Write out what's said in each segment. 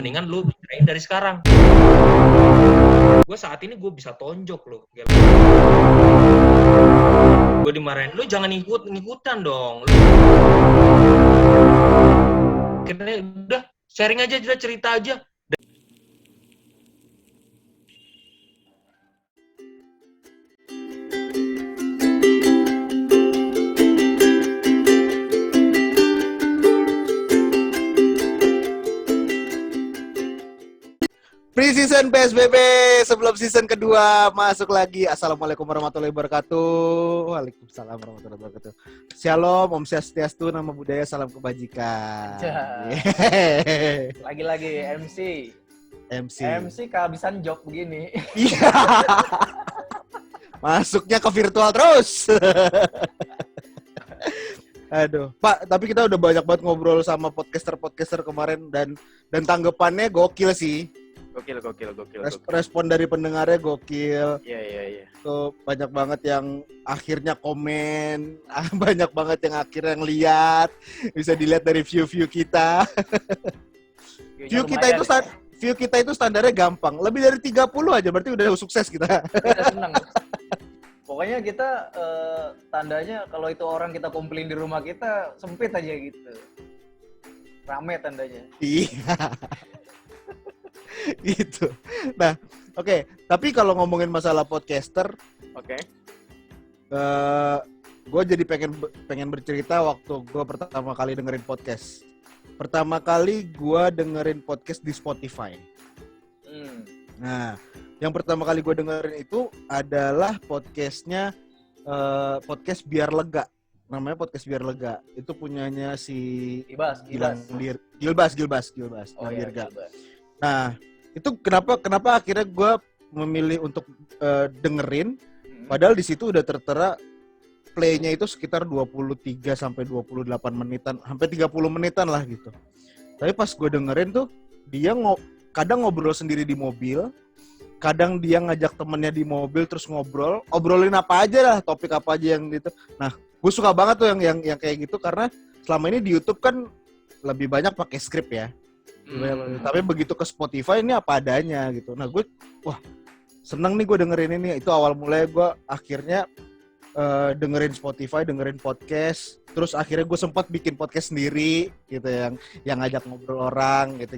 mendingan lu bicarain dari sekarang. Gue saat ini gue bisa tonjok lu. Gue dimarahin, lu jangan ngikutan dong. Akhirnya udah sharing aja, udah cerita aja. Pre-season PSBB sebelum season kedua masuk lagi. Assalamualaikum warahmatullahi wabarakatuh. Waalaikumsalam warahmatullahi wabarakatuh. Shalom, Om Swastiastu, nama budaya, salam kebajikan. Lagi-lagi MC kehabisan job begini. Iya. Masuknya ke virtual terus. Aduh, Pak, tapi kita udah banyak banget ngobrol sama podcaster kemarin dan tanggapannya gokil sih. Gokil. Respon dari pendengarnya gokil. Iya. Tuh banyak banget yang akhirnya komen, banyak banget yang akhirnya ngeliat. Bisa dilihat dari view kita. View kita itu standarnya gampang. Lebih dari 30 aja berarti udah sukses kita. Udah seneng. Pokoknya kita tandanya kalau itu orang kita kumpulin di rumah kita sempit aja gitu. Rame tandanya. Iya. Gitu. Nah, oke. Tapi kalau ngomongin masalah podcaster, gue jadi pengen bercerita waktu gue pertama kali dengerin podcast. Pertama kali gue dengerin podcast di Spotify. Nah, yang pertama kali gue dengerin itu adalah podcastnya podcast Biar Lega. Namanya podcast Biar Lega. Itu punyanya si Gilbas. Oh iya, Gilbas. Nah, itu kenapa akhirnya gue memilih untuk dengerin, padahal di situ udah tertera play-nya itu sekitar 23 sampai 28 menitan, sampai 30 menitan lah gitu. Tapi pas gue dengerin tuh, dia kadang ngobrol sendiri di mobil, kadang dia ngajak temennya di mobil terus ngobrolin apa aja lah, topik apa aja yang gitu. Nah, gue suka banget tuh yang kayak gitu karena selama ini di YouTube kan lebih banyak pakai skrip ya. Tapi begitu ke Spotify ini apa adanya gitu. Nah gue seneng nih gue dengerin ini. Itu awal mulai gue akhirnya dengerin Spotify, dengerin podcast. Terus akhirnya gue sempat bikin podcast sendiri gitu yang ngajak ngobrol orang gitu.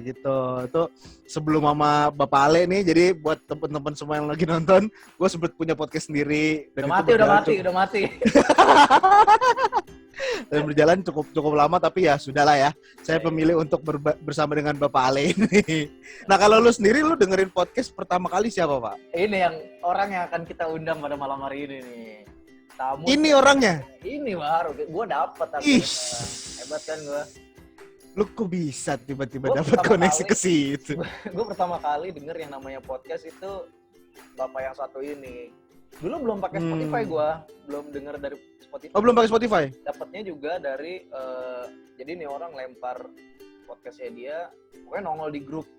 Itu sebelum sama Bapak Ale nih. Jadi buat teman-teman semua yang lagi nonton, gue sempat punya podcast sendiri. Dan Udah mati. Dan berjalan cukup lama, tapi ya sudahlah ya. Saya memilih untuk bersama dengan Bapak Ale ini. Nah kalau lu sendiri, lu dengerin podcast pertama kali siapa, Pak? Ini yang orang yang akan kita undang pada malam hari ini nih. Tamu. Ini orangnya? Ini baru, gue dapet. Hebat kan gue. Lu kok bisa tiba-tiba dapat koneksi ke situ? Gue pertama kali denger yang namanya podcast itu Bapak yang satu ini. Dulu belum pakai Spotify gue, belum denger dari Spotify. Oh belum pakai Spotify? Dapatnya juga dari, jadi nih orang lempar podcastnya dia, pokoknya nongol di grup,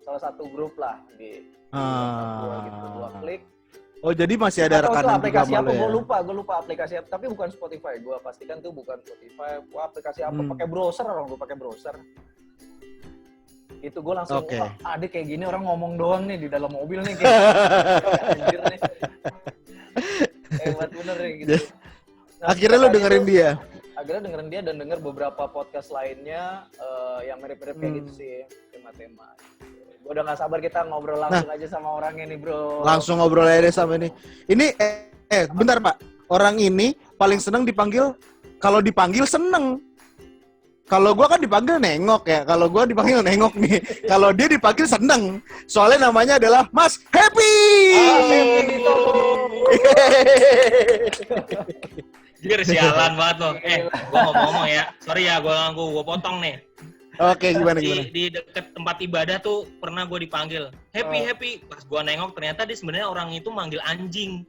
salah satu grup lah di gua gitu, gua klik. Oh jadi masih ada rekanan juga malu ya? Gue lupa aplikasi apa, tapi bukan Spotify, gue pastikan tuh bukan Spotify. Wah aplikasi apa, pakai browser, orang gue pakai browser. Itu gue langsung, ada kayak gini orang ngomong doang nih di dalam mobil nih kayak anjir nih. Hebat bener ya gitu. Nah, akhirnya lo dengerin dia? Akhirnya dengerin dia dan denger beberapa podcast lainnya yang mirip-mirip kayak gitu sih, tema-tema. Gue udah gak sabar kita ngobrol langsung aja sama orangnya nih bro. Langsung ngobrol aja sama ini. Ini, bentar Pak. Orang ini paling seneng dipanggil, kalau dipanggil seneng. Kalau gue kan dipanggil nengok ya. Kalau gue dipanggil nengok nih. Kalau dia dipanggil seneng. Soalnya namanya adalah Mas Happy. Happy gitu. Jir sialan banget loh. Gue ngomong ya. Sorry ya, gue potong nih. Oke, gimana? Di deket tempat ibadah tuh pernah gue dipanggil Happy. Pas gue nengok ternyata dia sebenarnya orang itu manggil anjing.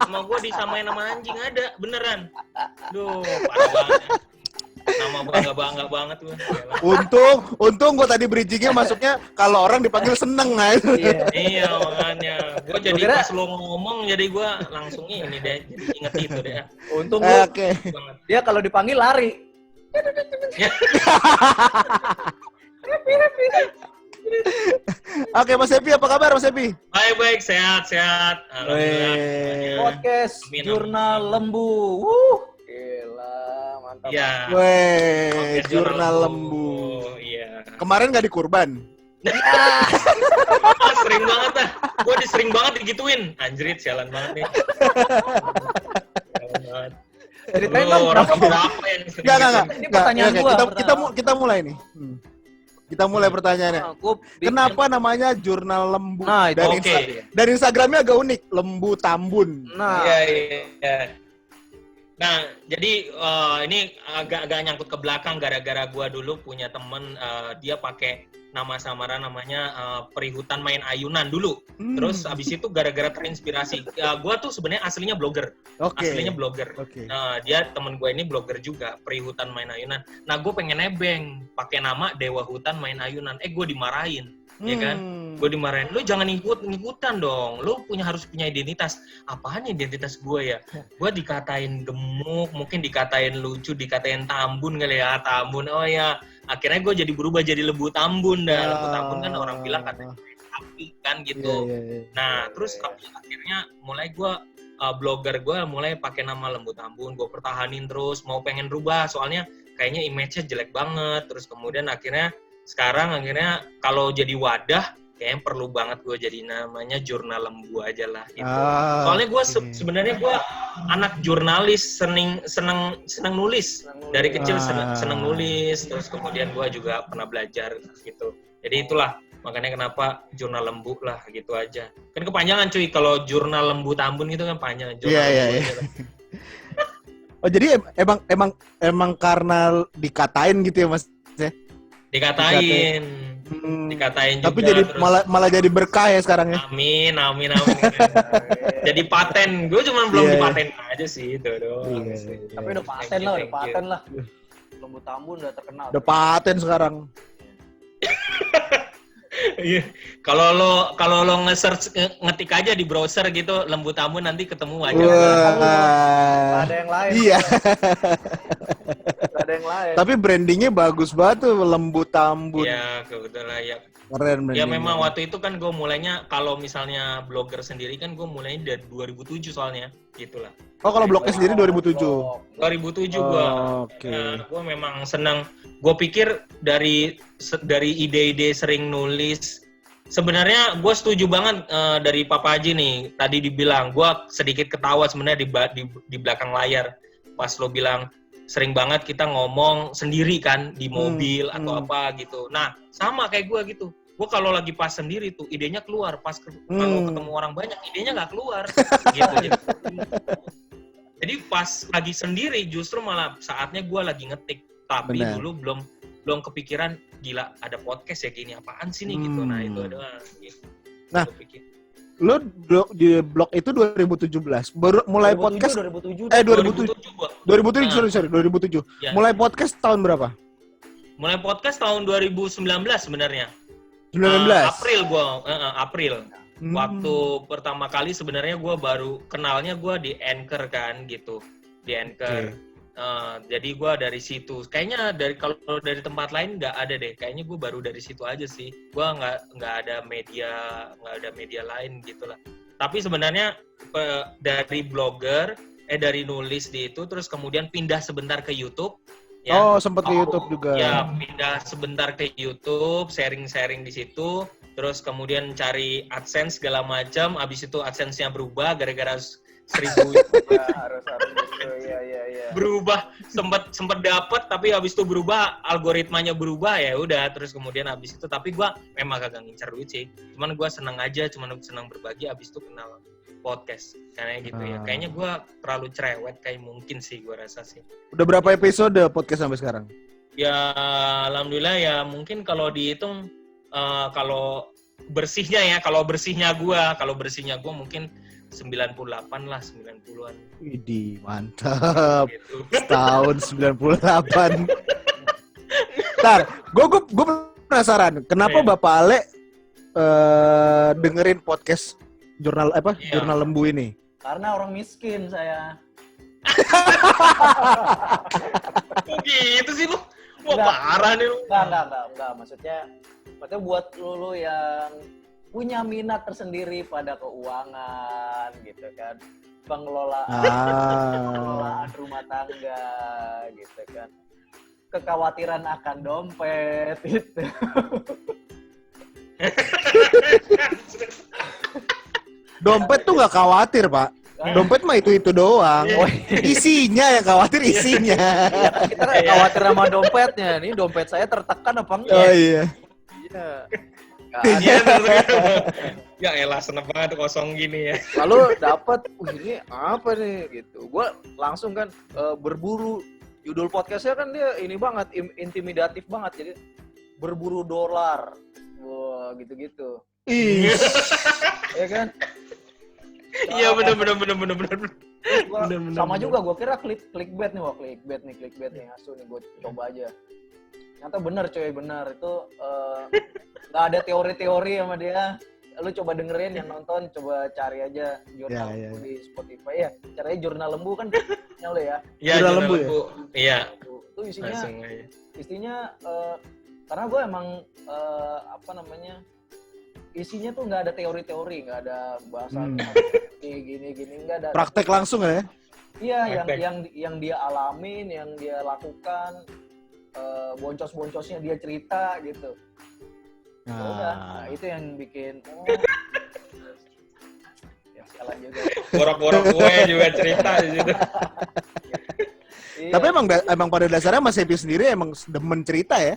Sama gue disamain nama anjing ada beneran. Duh, parah banget. Nama bangga banget gue. Untung gue tadi bridgingnya masuknya kalau orang dipanggil seneng kan. Iya makanya. Gue jadi pas lo ngomong jadi gue langsung ini deh. Jadi inget itu deh. Untung dia kalau dipanggil lari. Happy. Oke, Mas Epi, apa kabar Mas Epi? Baik, sehat. Alhamdulillah. semuanya. Podcast Amin. Jurnal Lembu. Gila, mantap. Iya. Weh, Podcast Jurnal Lembu. Iya. Kemarin nggak dikurban? Sering banget dah. Gue sering banget digituin. Anjrit, sialan banget nih. Sialan banget. Ceritain Lu dong, orang kenapa? apa yang sering Enggak. Ini pertanyaan Oke, gua, kita mulai nih. Kita mulai pertanyaannya. Kenapa namanya Jurnal Lembu? Nah, itu Oke. Dari Instagramnya agak unik, Lembu Tambun. Nah, Iya. Nah, jadi ini agak nyangkut ke belakang gara-gara gua dulu punya temen dia pakai nama samaran namanya Perihutan Main Ayunan dulu. Terus abis itu gara-gara terinspirasi. Gua tuh sebenarnya aslinya blogger. Oke. Aslinya blogger. Oke. Dia temen gue ini blogger juga, Perihutan Main Ayunan. Nah, gue pengen nebeng pakai nama Dewa Hutan Main Ayunan. Gue dimarahin, ya kan? Gue dimarahin. Lu jangan ngikutan dong. Lu harus punya identitas. Apaan identitas gue ya? Gue dikatain gemuk, mungkin dikatain lucu, dikatain tambun kali ya, tambun. Oh ya, akhirnya gue jadi berubah jadi Lembu Tambun dah. Lembu Tambun kan orang bilang katanya sapi kan gitu. Iya. Nah, terus akhirnya mulai gue blogger gue mulai pakai nama Lembu Tambun, gue pertahanin terus, mau pengen rubah soalnya kayaknya image-nya jelek banget. Terus kemudian akhirnya kalau jadi wadah kayaknya perlu banget gue jadi namanya Jurnal Lembu aja lah gitu. Soalnya gue sebenarnya gue anak jurnalis, seneng nulis. Dari kecil seneng nulis, terus kemudian gue juga pernah belajar gitu. Jadi itulah makanya kenapa Jurnal Lembu lah gitu aja. Kan kepanjangan cuy, kalau Jurnal Lembu Tambun gitu kan panjang. Iya. Oh, jadi emang karena dikatain gitu ya Mas? Dikatain Tapi juga. jadi terus, malah jadi berkah ya sekarang ya. Amin. Jadi paten. Gue cuma belum dipaten aja sih itu doang. tapi udah paten lah. Lembu Tambun udah terkenal. Udah paten sekarang. Iya. Kalau lo nge-search ngetik aja di browser gitu Lembu Tambun nanti ketemu aja. Nggak ada yang lain. Iya. Nggak ada yang lain. Tapi brandingnya bagus banget tuh, Lembu Tambun. Iya, kebetulan ya. Keren brandingnya. Ya memang waktu itu kan gue mulainya, kalau misalnya blogger sendiri kan gue mulainya dari 2007 soalnya, gitulah. Oh, kalau blognya sendiri 2007. 2007 gue. Oke. Gue memang senang. Gue pikir dari ide-ide sering nulis. Sebenarnya gue setuju banget dari Papa Haji nih. Tadi dibilang, gue sedikit ketawa sebenarnya di belakang layar. Pas lo bilang, sering banget kita ngomong sendiri kan di mobil atau apa gitu. Nah, sama kayak gue gitu. Gue kalau lagi pas sendiri tuh idenya keluar. Pas kalau ketemu orang banyak idenya nggak keluar. Gitu. Jadi pas lagi sendiri justru malah saatnya gue lagi ngetik. Tapi dulu belum kepikiran, gila ada podcast ya gini, apaan sih nih gitu. Nah, itu ada gitu. Nah, lo di blog itu 2017 baru mulai 2007, podcast 2007. 2007. Ya. Mulai podcast tahun berapa? Mulai podcast tahun 2019 sebenarnya. 19. April. Waktu pertama kali sebenarnya gue baru kenalnya gue di Anchor kan gitu, di Anchor. Jadi gue dari situ. Kayaknya kalau dari tempat lain nggak ada deh. Kayaknya gue baru dari situ aja sih. Gue nggak ada media lain gitulah. Tapi sebenarnya dari blogger, dari nulis di itu, terus kemudian pindah sebentar ke YouTube. Ya. Oh, sempat ke YouTube juga. Ya, pindah sebentar ke YouTube, sharing di situ. Terus kemudian cari AdSense segala macam. Abis itu AdSense-nya berubah gara-gara 1.000 Ya, harus gitu. Iya. Berubah, sempat dapat tapi habis itu berubah, algoritmanya berubah, ya udah. Terus kemudian habis itu, tapi gue memang kagak ngincar duit sih, cuman gue seneng berbagi. Habis itu kenal podcast karena gitu ya. Kayaknya gue terlalu cerewet kayak mungkin sih, gue rasa sih. Udah berapa episode podcast sampai sekarang? Ya alhamdulillah ya, mungkin kalau dihitung kalau bersihnya gue mungkin 98 lah, 90-an. Widih, mantap. Gitu. Tahun 98. Ntar, gue penasaran, kenapa Bapak Ale dengerin podcast Jurnal Lembu ini? Karena orang miskin saya. Kok gitu sih lu? Wah, parah nih lu. Enggak. Maksudnya buat lu yang punya minat tersendiri pada keuangan gitu kan. Pengelolaan rumah tangga gitu kan. Kekhawatiran akan dompet itu. Dompet tuh nggak khawatir, Pak. Dompet mah itu doang. Isinya yang khawatir isinya. Ya, kita khawatir sama dompetnya. Nih dompet saya tertekan apa enggak? Oh iya. Iya. Ya elah, seneng banget kosong gini ya. Lalu dapat, ini apa nih gitu. Gue langsung kan berburu. Judul podcastnya kan dia ini banget, intimidatif banget. Jadi berburu dolar. Wah, gitu-gitu. Ih. Ya kan? Iya benar. Sama juga gue kira clickbait nih, clickbait nih asu nih, gue coba aja. Ternyata bener coy, bener itu nggak ada teori-teori sama dia. Lu coba dengerin, yang nonton coba cari aja jurnal lembu di Spotify ya. Caranya jurnal lembu kan lo ya. Iya, jurnal lembu. Iya. Itu isinya karena gue emang isinya tuh nggak ada teori-teori, nggak ada bahasan gini nggak ada. Praktek langsung ya? Iya, yang dia alamin, yang dia lakukan, boncos-boncosnya dia cerita gitu. Nah, itu yang bikin ya sialan juga. Borok-borok gue juga cerita di situ. Iya. Tapi emang pada dasarnya Mas Happy sendiri emang demen cerita ya?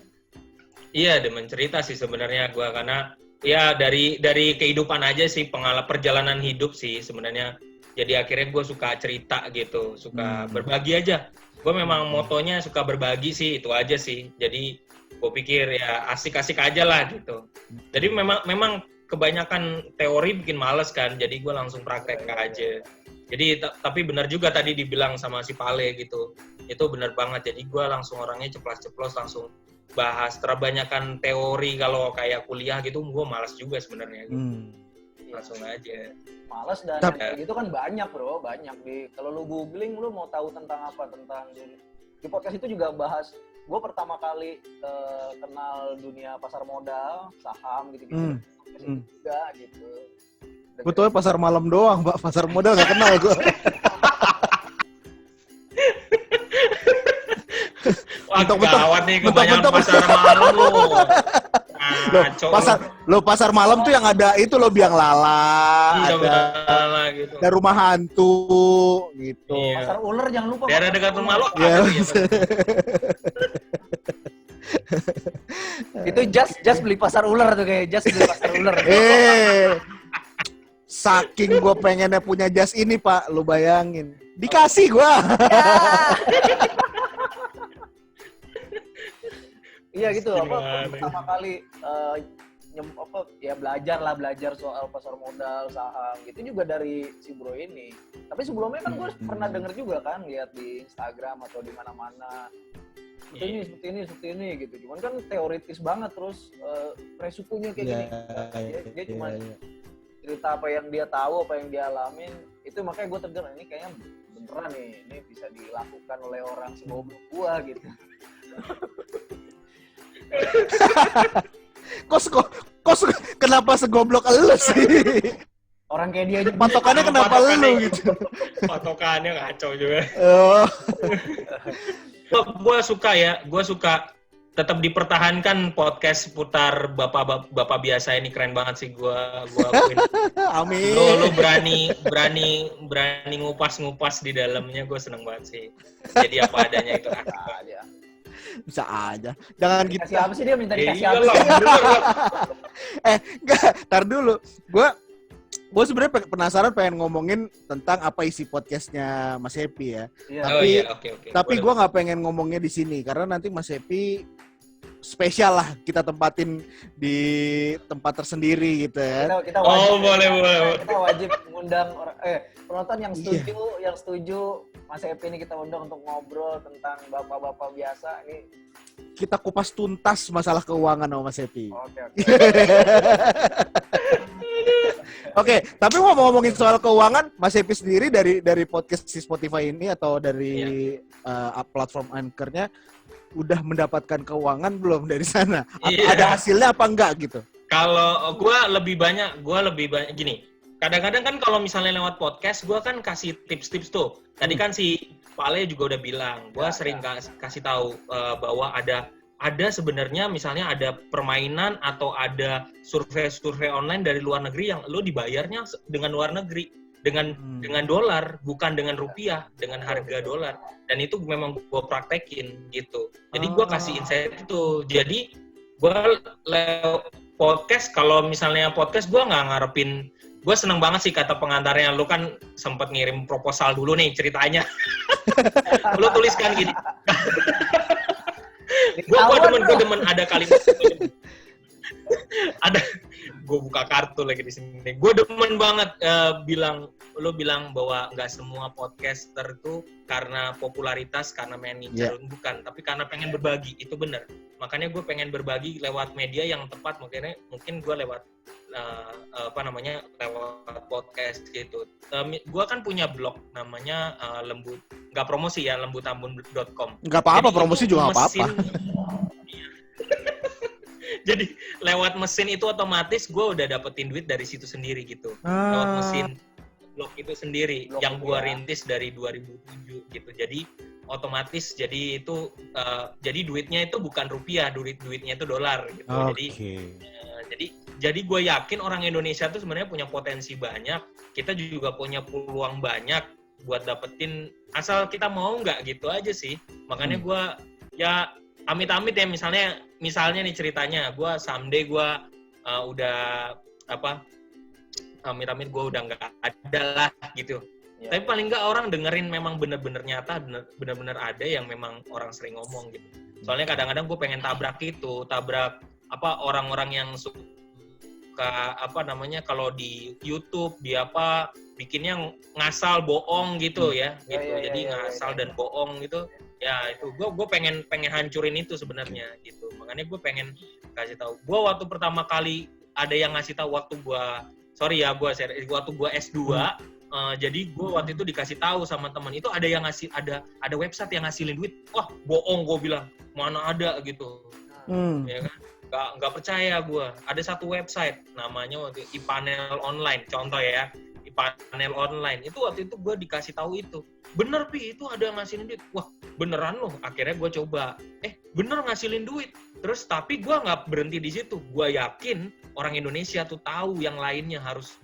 Iya, demen cerita sih sebenarnya gue, karena ya dari kehidupan aja sih, perjalanan hidup sih sebenarnya. Jadi akhirnya gue suka cerita gitu, suka berbagi aja. Gue memang motonya suka berbagi sih, itu aja sih. Jadi gue pikir ya asik-asik aja lah gitu. Jadi memang kebanyakan teori bikin males kan, jadi gue langsung praktek aja. Jadi tapi benar juga tadi dibilang sama si Pale gitu, itu benar banget. Jadi gue langsung orangnya ceplos-ceplos langsung bahas. Terbanyakan teori kalau kayak kuliah gitu, gue malas juga sebenarnya. Gitu. Langsung aja. Males dan itu kan banyak bro, banyak kalau lu googling lu mau tahu tentang apa, tentang di podcast itu juga bahas. Gue pertama kali kenal dunia pasar modal, saham gitu-gitu. Juga gitu. Betul, pasar malam doang, Mbak. Pasar modal gak kenal gue. Wah, gawat nih, kebanyakan pasar malam lu. Pasar malam tuh yang ada itu loh, biang lala, ada rumah hantu gitu. Iya. Pasar ular jangan lupa. Daerah dekat rumah lo ya. Itu just beli pasar ular tuh, kayak just beli pasar ular. Saking gue pengennya punya jas ini Pak, lu bayangin. Dikasih gue. Iya gitu, pertama kali belajar soal pasar modal, saham gitu juga dari si bro ini. Tapi sebelumnya kan gue pernah denger juga kan, lihat di Instagram atau di mana-mana. Seperti ini gitu. Cuman kan teoritis banget, terus resikonya kayak gini. Dia cuma cerita apa yang dia tahu, apa yang dia alamin. Itu makanya gue tergerak, ini kayaknya beneran nih, ini bisa dilakukan oleh orang segoblok gue gitu. Kok kenapa segoblok elu sih? Orang kayak dia aja. Patokannya kenapa lu gitu? Patokannya ngaco juga. Oh. Gue suka tetap dipertahankan podcast seputar bapak biasa ini, keren banget sih gue akuin. Amin. Lu berani ngupas di dalamnya, gue seneng banget sih. Jadi apa adanya itu aja. Bisa aja. Jangan gitu. Siapa sih dia minta dikasih apa? Enggak, tar dulu. Gue sebenarnya penasaran pengen ngomongin tentang apa isi podcastnya Mas Happy ya. Tapi gue nggak pengen ngomongnya di sini karena nanti Mas Happy spesial lah, kita tempatin di tempat tersendiri gitu ya. Kita wajib, boleh. Kita wajib ngundang penonton yang setuju Mas Happy ini kita undang untuk ngobrol tentang bapak-bapak biasa ini. Kita kupas tuntas masalah keuangan sama Mas Happy. Oke, tapi mau ngomongin soal keuangan, Mas Happy sendiri dari podcast si Spotify ini atau dari platform Anchor-nya, udah mendapatkan keuangan belum dari sana? Iya. Ada hasilnya apa enggak gitu? Kalau gue lebih banyak gini. Kadang-kadang kan kalau misalnya lewat podcast, gue kan kasih tips-tips tuh. Tadi kan si Pale juga udah bilang, gue sering kasih tahu bahwa ada sebenarnya misalnya ada permainan atau ada survei online dari luar negeri yang lo dibayarnya dengan luar negeri dengan dolar, bukan dengan rupiah, dengan harga dolar. Dan itu memang gue praktekin gitu. Jadi gue kasih insight itu. Jadi gue podcast, kalau misalnya podcast gue nggak ngarepin, gue seneng banget sih kata pengantarnya, lu kan sempet ngirim proposal dulu nih ceritanya. Lu tuliskan gini. gue demen ada kalimat ada, gue buka kartu lagi di sini. Gue demen banget lu bilang bahwa nggak semua podcaster tuh karena popularitas, karena manajer, bukan, tapi karena pengen berbagi. Itu benar. Makanya gue pengen berbagi lewat media yang tepat. Makanya mungkin gue lewat lewat podcast gitu. Gue kan punya blog namanya nggak promosi ya, lembutambun.com. Nggak apa-apa, promosi juga nggak apa-apa. Jadi lewat mesin itu otomatis gue udah dapetin duit dari situ sendiri gitu. Lewat mesin blog itu sendiri yang gue rintis dari 2007 gitu. Jadi otomatis jadi itu jadi duitnya itu bukan rupiah, duitnya itu dolar gitu. Jadi gue yakin orang Indonesia tuh sebenarnya punya potensi banyak. Kita juga punya peluang banyak buat dapetin, asal kita mau nggak gitu aja sih. Makanya gue ya amit-amit ya, misalnya nih ceritanya, gue someday gue amit-amit gue udah nggak ada lah gitu. Ya. Tapi paling nggak orang dengerin memang bener-bener nyata, bener-bener ada yang memang orang sering ngomong gitu. Soalnya kadang-kadang gue pengen tabrak orang-orang yang suka kalau di YouTube bikinnya ngasal bohong gitu ya gitu. Jadi ngasal dan bohong gitu. Ya itu gue pengen hancurin itu sebenarnya gitu. Makanya gue pengen kasih tahu. Gue waktu pertama kali ada yang ngasih tahu waktu gue S2, jadi gue waktu itu dikasih tahu sama teman itu ada yang ngasih ada website yang ngasilin duit. Wah, bohong, gue bilang. Mana ada gitu. Ya kan? Nggak percaya gue. Ada satu website namanya waktu iPanel Online, contoh ya. IPanel Online. Itu waktu itu gue dikasih tahu itu. Bener Pi, itu ada ngasilin duit. Wah, beneran loh. Akhirnya gue coba. Bener ngasilin duit. Terus tapi gue nggak berhenti di situ. Gue yakin orang Indonesia tuh tahu yang lainnya harus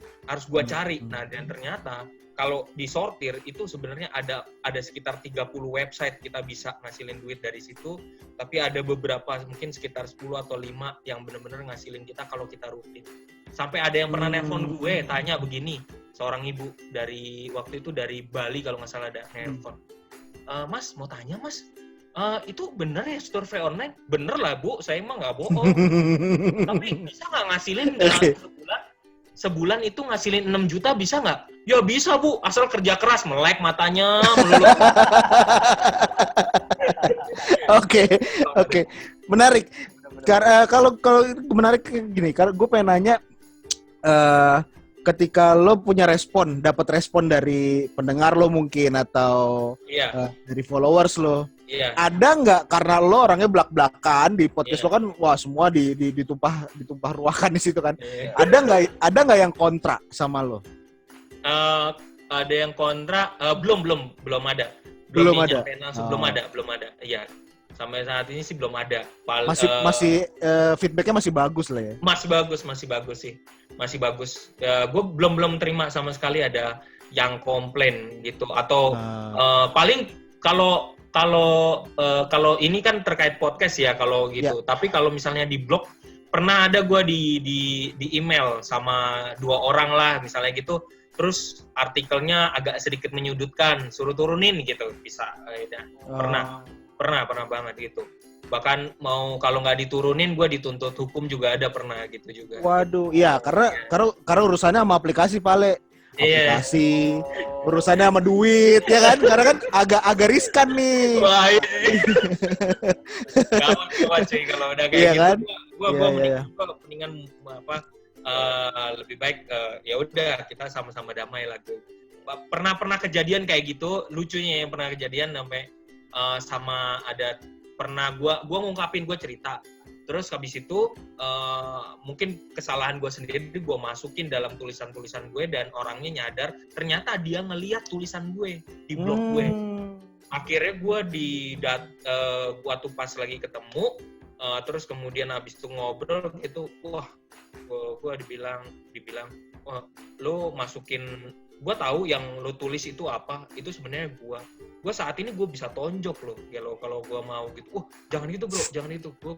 gue cari. Nah, dan ternyata kalau disortir itu sebenarnya ada sekitar 30 website kita bisa ngasilin duit dari situ. Tapi ada beberapa mungkin sekitar 10 atau 5 yang bener-bener ngasilin kita kalau kita rutin. Sampai ada yang pernah nelpon gue tanya begini, seorang ibu waktu itu dari Bali kalau nggak salah ada nelpon. Mas, mau tanya Mas, itu bener ya survei online? Bener lah Bu, saya emang nggak bohong. Tapi bisa nggak ngasilin sebulan itu ngasilin 6 juta bisa nggak? Ya bisa Bu, asal kerja keras, melek matanya, melulu. Oke. Menarik. Kalau menarik gini, kalau gue pengen nanya, ketika lo punya dapat respon dari pendengar lo mungkin atau dari followers lo, ada nggak karena lo orangnya belak-belakan di podcast lo kan, wah semua ditumpah ruakan di situ kan, ada nggak yang kontra sama lo? Ada yang kontra, belum ada. Belum ada. Iya. Sampai saat ini sih belum ada. Masih feedbacknya masih bagus lah ya. Masih bagus sih. Masih bagus. Gue belum terima sama sekali ada yang komplain gitu atau paling kalau ini kan terkait podcast ya kalau gitu. Tapi kalau misalnya di blog pernah ada gue di email sama 2 orang lah misalnya gitu. Terus artikelnya agak sedikit menyudutkan, suruh turunin gitu bisa. Pernah banget gitu. Bahkan kalau nggak diturunin, gue dituntut hukum juga ada pernah gitu juga. Waduh, iya karena urusannya sama aplikasi Pale. Aplikasi, urusannya sama duit, ya kan? Karena kan agak riskan nih. Wah, iya. Gawat sih kalau udah kayak gitu. Kan? Gue mendingan lebih baik ya udah kita sama-sama damai lah. Pernah kejadian kayak gitu, lucunya yang pernah kejadian sampai sama ada pernah gua ngungkapin, gua cerita. Terus habis itu mungkin kesalahan gue sendiri gue masukin dalam tulisan-tulisan gue dan orangnya nyadar ternyata dia ngelihat tulisan gue di blog gue. Akhirnya gue waktu pas lagi ketemu terus kemudian habis itu ngobrol gitu, wah gue dibilang wah lo masukin, gue tahu yang lo tulis itu apa, itu sebenarnya gue saat ini gue bisa tonjok lo ya lo kalau gue mau gitu. Wah jangan gitu bro, jangan itu. Gue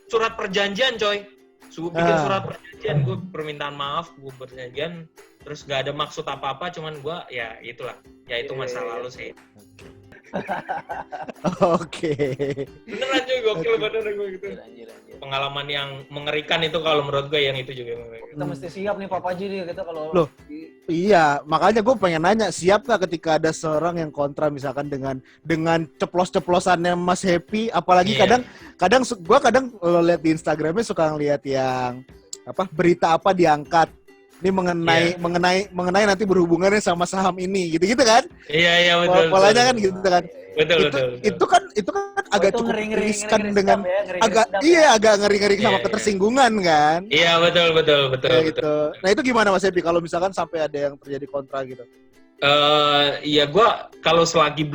surat perjanjian coy, bikin surat perjanjian, gue permintaan maaf, gue perjanjian, terus gak ada maksud apa-apa, cuman gue ya itulah, ya itu masa lalu sih. Oke. Beneran cuy, gokil beneran gue gitu. Anjir. Pengalaman yang mengerikan itu kalau menurut gue yang itu juga mengerikan. Kita mesti siap nih Papa Ji nih kita kalau Loh. Iya, makanya gue pengen nanya, siap nggak ketika ada seorang yang kontra misalkan dengan ceplos-ceplosannya Mas Happy, apalagi kadang lo lihat di Instagramnya suka ngeliat yang berita apa diangkat, ini mengenai nanti berhubungannya sama saham ini, gitu kan? Iya betul. Polanya kan gitu kan? Betul. Itu kan agak cukup riskan dengan agak ngeri-ngeri sama ketersinggungan kan? Iya betul. Gitu. Nah itu gimana Mas Happy kalau misalkan sampai ada yang terjadi kontra gitu? Iya gue kalau selagi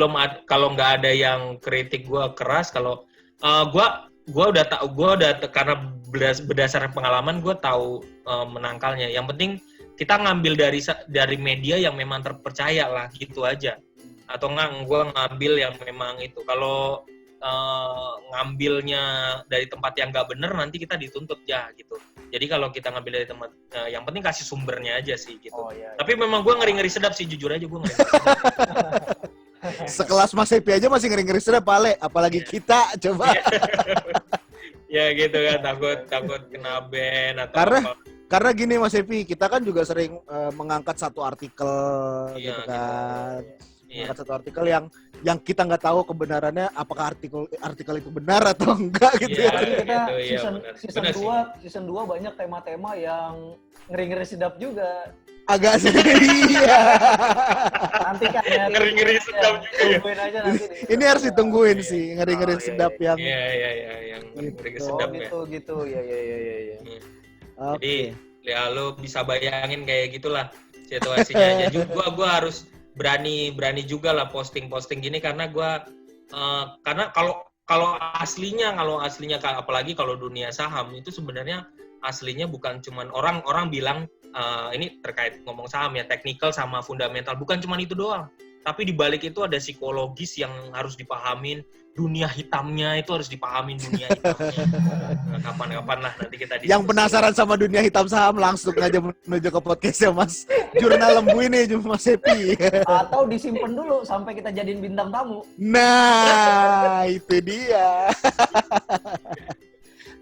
kalau nggak ada yang kritik gue keras, kalau gue udah karena berdasarkan pengalaman gue tahu menangkalnya. Yang penting kita ngambil dari media yang memang terpercaya lah gitu aja. Atau enggak gue ngambil yang memang itu. Kalau ngambilnya dari tempat yang nggak bener nanti kita dituntut ya gitu. Jadi kalau kita ngambil dari tempat yang penting kasih sumbernya aja sih gitu. Iya. Tapi memang gue ngeri-ngeri sedap sih, jujur aja gue ngeri. Sekelas Mas Happy aja masih ngeri-ngeri sedap apalagi kita coba. Ya gitu kan, takut kena ban atau karena gini Mas Happy, kita kan juga sering mengangkat satu artikel gitu kan. Mengangkat satu artikel yang kita nggak tahu kebenarannya apakah artikel itu benar atau enggak gitu. Kita season 2 banyak tema-tema yang ngeri-ngeri sedap juga. Agak sedih. Nanti kan ya. Ngeri-ngeri sedap juga. Tungguin aja nanti. Ini harus ditungguin sih, ngeri-ngeri sedap yang. Iya, yang ngeri-ngeri sedap ya. Gitu. Iya. Jadi ya lo bisa bayangin kayak gitulah situasinya aja. Gue harus berani juga lah posting gini karena karena kalau aslinya apalagi kalau dunia saham itu sebenarnya aslinya bukan cuman orang bilang ini terkait ngomong saham ya, teknikal sama fundamental, bukan cuman itu doang. Tapi di balik itu ada psikologis yang harus dipahamin, dunia hitamnya itu harus dipahamin dunia hitamnya. Kapan-kapan lah nanti kita diskusi. Yang penasaran sama dunia hitam saham langsung aja menuju ke podcastnya Mas Jurnal Lembu ini Mas Happy. Atau disimpan dulu sampai kita jadiin bintang tamu. Nah, itu dia.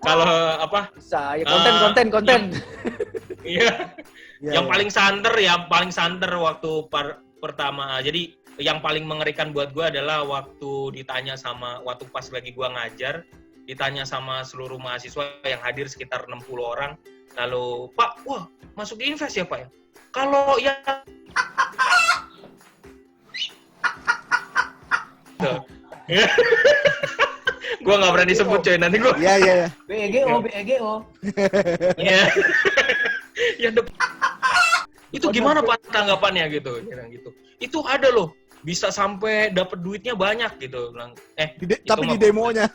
Kalau apa? Bisa, ya konten. Iya. Yang paling santer waktu pertama. Jadi yang paling mengerikan buat gue adalah waktu pas lagi gue ngajar, ditanya sama seluruh mahasiswa yang hadir sekitar 60 orang. Lalu, Pak, wah masuk invest ya Pak ya? Kalau yang gue nggak berani sebut coy, nanti gue. Iya. BEGO. Iya. Yang itu gimana Pak tanggapannya gitu. Itu ada loh, bisa sampai dapat duitnya banyak gitu. Tapi di demonya.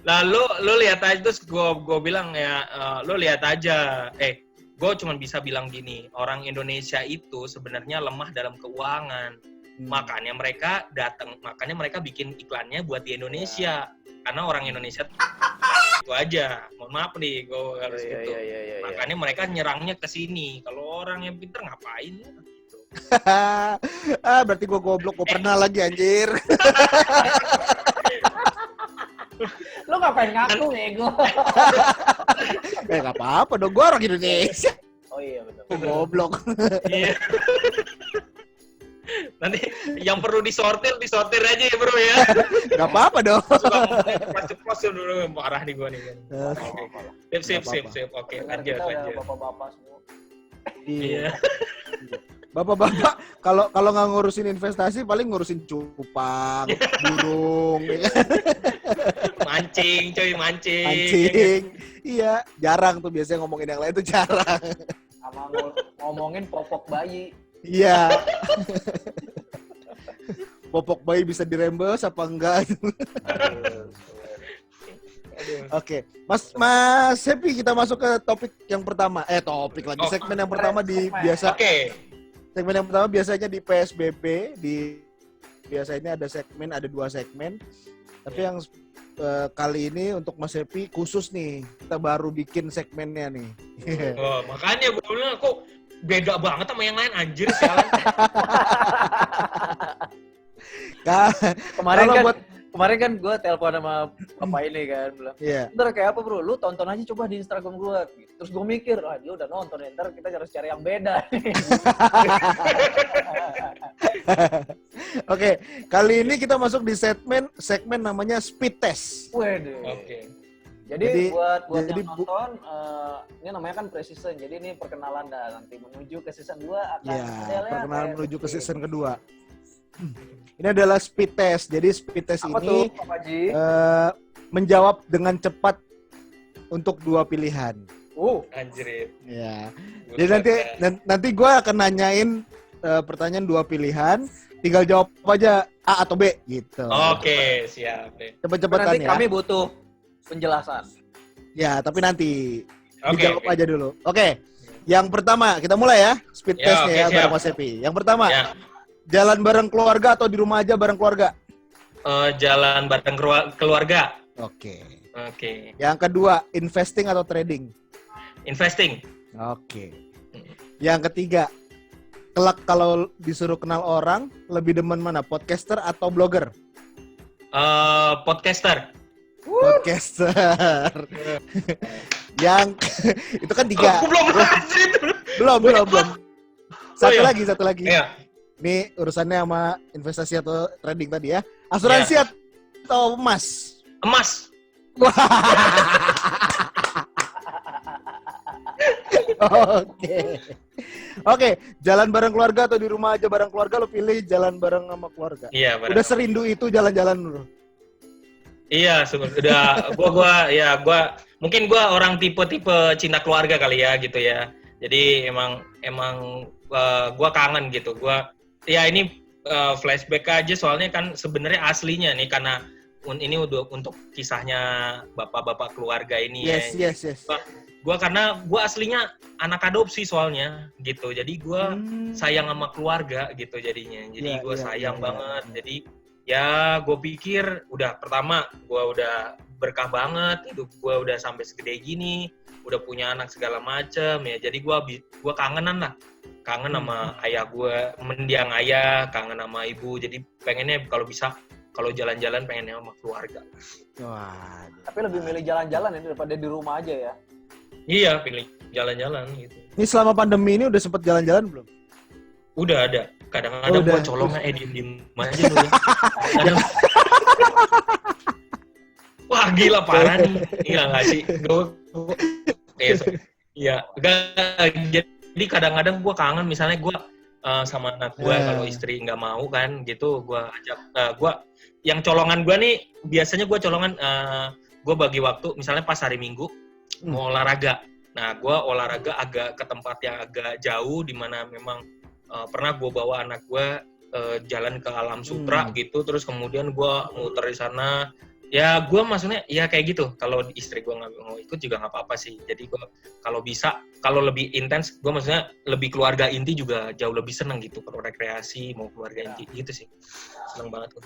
Lalu lo lihat aja, terus gue bilang ya, lo lihat aja. Gue cuma bisa bilang gini, orang Indonesia itu sebenarnya lemah dalam keuangan. Makanya mereka bikin iklannya buat di Indonesia. Karena orang Indonesia itu aja. Mohon maaf nih, gue harus gitu. Makanya mereka nyerangnya ke sini. Kalau orang yang pintar ngapain gitu. Berarti gue goblok, gue pernah lagi anjir. Lo ngapain ngaku ego? Gak apa-apa dong, gue orang Indonesia. Oh iya betul. Gue goblok. Iya. Nanti yang perlu disortir aja ya bro ya. Gak apa-apa dong. Ceplos dulu, parah nih gue nih. Sip. Oke, lanjut. Bapak-bapak semua. Iya. Bapak-bapak kalau nggak ngurusin investasi paling ngurusin cupang, burung, ya kan? Mancing, coy, mancing. Mancing. Iya, jarang tuh biasanya ngomongin yang lain tuh jarang. Sama ngomongin popok bayi. Iya. Popok bayi bisa dirembes apa enggak? Oke, Mas Happy, kita masuk ke topik yang pertama. Topik lagi, segmen yang pertama di biasa. Oke. Segmen yang pertama biasanya di PSBB, biasanya ada 2 segmen. Tapi yang kali ini untuk Mas Happy khusus nih, kita baru bikin segmennya nih. Oh, makanya gue bilang kok beda banget sama yang lain, anjir sialan. Kemarin kan gue telepon sama bapak ini kan, bilang, ntar kayak apa bro, lu tonton aja coba di Instagram gue. Terus gue mikir, dia udah nonton, ntar kita harus cari yang beda. Oke, kali ini kita masuk di segmen namanya speed test. Waduh. Oke. Jadi buat yang nonton, ini namanya kan pre-season, jadi ini perkenalan dah, nanti menuju ke season 2 akan perkenalan menuju ke season kedua. Ini adalah speed test. Jadi speed test apa ini tuh, Pak Haji? Menjawab dengan cepat untuk 2 pilihan. Anjir. Ya. Jadi nanti gue akan nanyain pertanyaan 2 pilihan, tinggal jawab aja A atau B gitu. Oke, siap deh. Cepet-cepetan ya. Nanti kami butuh penjelasan. Ya, tapi nanti dijawab aja dulu. Oke. Yang pertama, kita mulai ya speed testnya bareng Mas Happy. Yang pertama. Ya. Jalan bareng keluarga atau di rumah aja bareng keluarga? Jalan bareng keluarga. Oke. Oke. Yang kedua, investing atau trading? Investing. Oke. Yang ketiga, kelak kalau disuruh kenal orang, lebih demen mana? Podcaster atau blogger? Podcaster. Podcaster. Yang itu kan 3. Belum. Satu lagi. Iya. Ini urusannya sama investasi atau trading tadi ya. Asuransi atau emas? Emas. Oke. Jalan bareng keluarga atau di rumah aja bareng keluarga, lo pilih jalan bareng sama keluarga. Iya, bareng. Udah serindu itu jalan-jalan dulu. Iya, sudah. Gua mungkin gua orang tipe cinta keluarga kali ya gitu ya. Jadi emang gua kangen gitu. Ya ini flashback aja soalnya kan sebenarnya aslinya nih karena ini untuk kisahnya bapak-bapak keluarga ini. Yes. Karena gue aslinya anak adopsi soalnya gitu. Jadi gue sayang sama keluarga gitu jadinya. Jadi gue sayang banget. Jadi ya gue pikir pertama gue udah berkah banget. Hidup gue udah sampai segede gini. Udah punya anak segala macem ya. Jadi gue kangenan lah. Kangen sama ayah gue, mendiang ayah, kangen sama ibu. Jadi pengennya kalau jalan-jalan pengennya sama keluarga. Wah. Tapi lebih milih jalan-jalan ya daripada di rumah aja ya. Iya, pilih jalan-jalan gitu. Ini selama pandemi ini udah sempet jalan-jalan belum? Udah ada. Kadang-kadang gua colongnya diem aja dulu. Wah, gila parah nih. Gila enggak sih? Iya, jadi kadang-kadang gua kangen misalnya gua sama anak gua kalau istri nggak mau kan gitu, gua ajak yang colongan gua nih biasanya gua colongan gua bagi waktu misalnya pas hari Minggu mau olahraga. Nah, gue olahraga agak ke tempat yang agak jauh di mana memang pernah gue bawa anak gue jalan ke Alam Sutra gitu, terus kemudian gue muter di sana. Ya, gue maksudnya ya kayak gitu. Kalau istri gue nggak mau ikut juga nggak apa-apa sih. Jadi gue kalau lebih intens, gue maksudnya lebih keluarga inti juga jauh lebih seneng gitu. Kalau rekreasi mau keluarga inti gitu sih, seneng banget gue.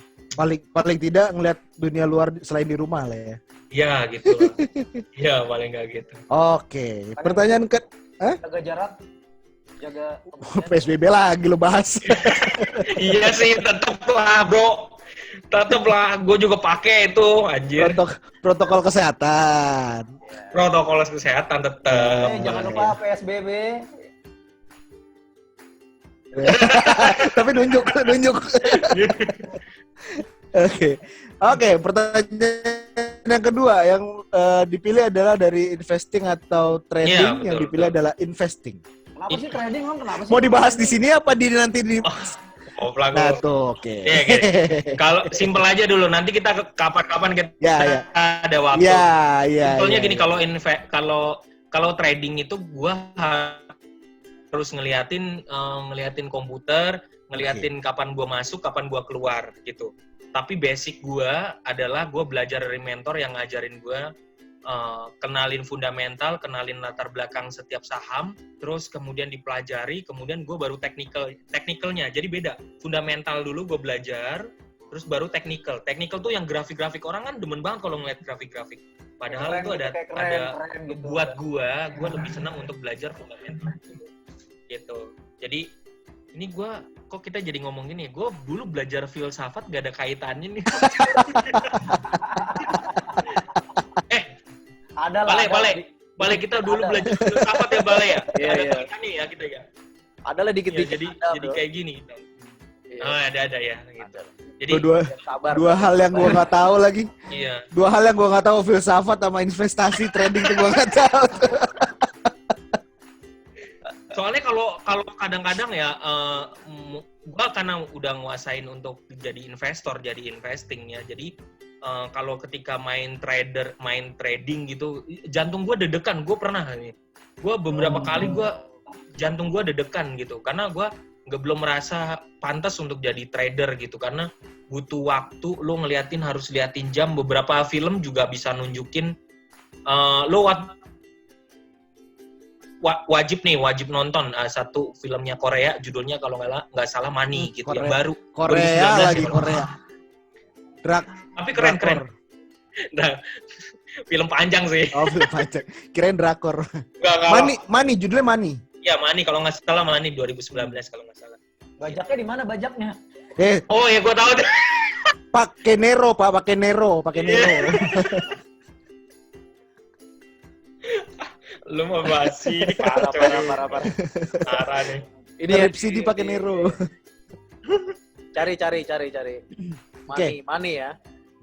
Paling tidak ngeliat dunia luar selain di rumah lah ya. Iya gitu. Iya paling nggak gitu. Oke. Pertanyaan jaga jarak, jaga PSBB lagi lo bahas. Iya sih, tetep lah bro. Tetep lah, gue juga pakai itu, anjir. Protokol kesehatan. Protokol kesehatan tetep. Jangan lupa PSBB. Tapi nunjuk. Oke, pertanyaan yang kedua yang dipilih adalah dari investing atau trading, yang dipilih adalah investing. Kenapa sih trading emang kenapa sih? Mau dibahas di sini apa di nanti di Pelaku. Nah tuh, oke. Iya, gitu. Kalau simpel aja dulu, nanti kita kapan-kapan kita Ya. ada waktu. Iya. Simpelnya gini, kalau trading itu gua harus ngeliatin komputer, ngeliatin kapan gua masuk, kapan gua keluar gitu. Tapi basic gua adalah gua belajar dari mentor yang ngajarin gua kenalin fundamental, kenalin latar belakang setiap saham, terus kemudian dipelajari, kemudian gue baru technicalnya. Jadi beda, fundamental dulu gue belajar, terus baru technical. Technical tuh yang grafik-grafik, orang kan demen banget kalau ngeliat grafik-grafik. Padahal keren, itu ada gitu. Buat gue lebih senang untuk belajar fundamental gitu. Jadi ini gue kok kita jadi ngomong gini, gue dulu belajar filsafat gak ada kaitannya nih. Balik kita dulu belajar filsafat ya Bale ya. Iya. Nih ya kita ya. Ada lah dikit-dikit. Jadi kayak gini. Oh, ada ya gitu. Jadi dua hal yang gua nggak tahu lagi. Iya. Dua hal yang gua nggak tahu, filsafat sama investasi trading tuh gua nggak tahu. Soalnya kalau kadang-kadang ya gua karena udah nguasain untuk jadi investor, jadi investing ya. Jadi kalau ketika main trading gitu, jantung gue deg-degan. Gue pernah nih, gue beberapa kali jantung gue deg-degan gitu, karena gue belum merasa pantas untuk jadi trader gitu, karena butuh waktu. Lo harus liatin jam. Beberapa film juga bisa nunjukin lo wajib nonton satu filmnya Korea, judulnya kalau nggak salah Money gitu, Korea. yang baru. Korea lagi ya, Korea. Tapi keren. Nah, film panjang sih. Oh, film panjang. Kirain drakor. Enggak. Money, judulnya Money. Ya, Money kalau nggak salah, Money 2019 kalau nggak salah. Bajaknya di mana bajaknya? Oh ya, gue tahu. Pakai Nero. Lu mau bahas ini parah. Parah nih. Ini CD pakai Nero. Cari. Money ya.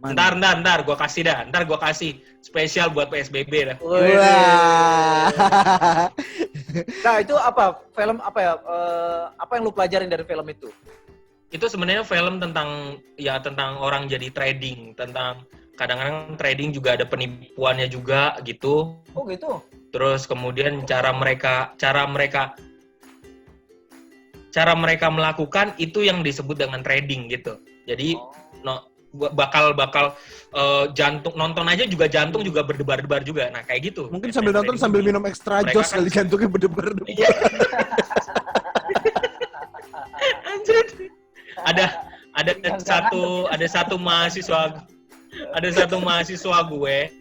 Ntar gue kasih dah. Ntar gue kasih spesial buat PSBB dah. Wah. Nah itu apa? Film apa ya? Apa yang lu pelajarin dari film itu? Itu sebenarnya film tentang orang jadi trading, tentang kadang-kadang trading juga ada penipuannya juga gitu. Oh gitu. Terus kemudian cara mereka melakukan itu yang disebut dengan trading gitu. Jadi bakal jantung nonton aja juga jantung juga berdebar-debar juga. Nah kayak gitu. Mungkin sambil nonton sambil minum extra jos kali jantungnya berdebar-debar. Iya. Anjir. Ada satu mahasiswa gue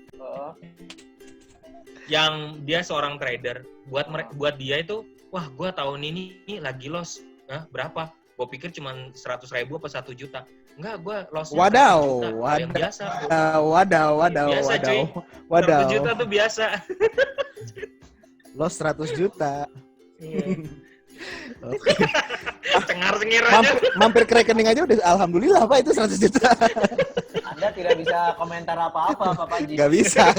yang dia seorang trader. Buat dia itu, wah gue tahun ini lagi loss. Nah, berapa? Gue pikir cuma 100.000 apa 1 juta. Enggak, gue loss-nya 1 juta. Yang biasa. Biasa, cuy. 100 juta tuh biasa. Loss 100 juta. Cengar-cengir aja. Mampir ke rekening aja udah alhamdulillah Pak itu 100 juta. Anda tidak bisa komentar apa-apa Pak Panji. Gak bisa.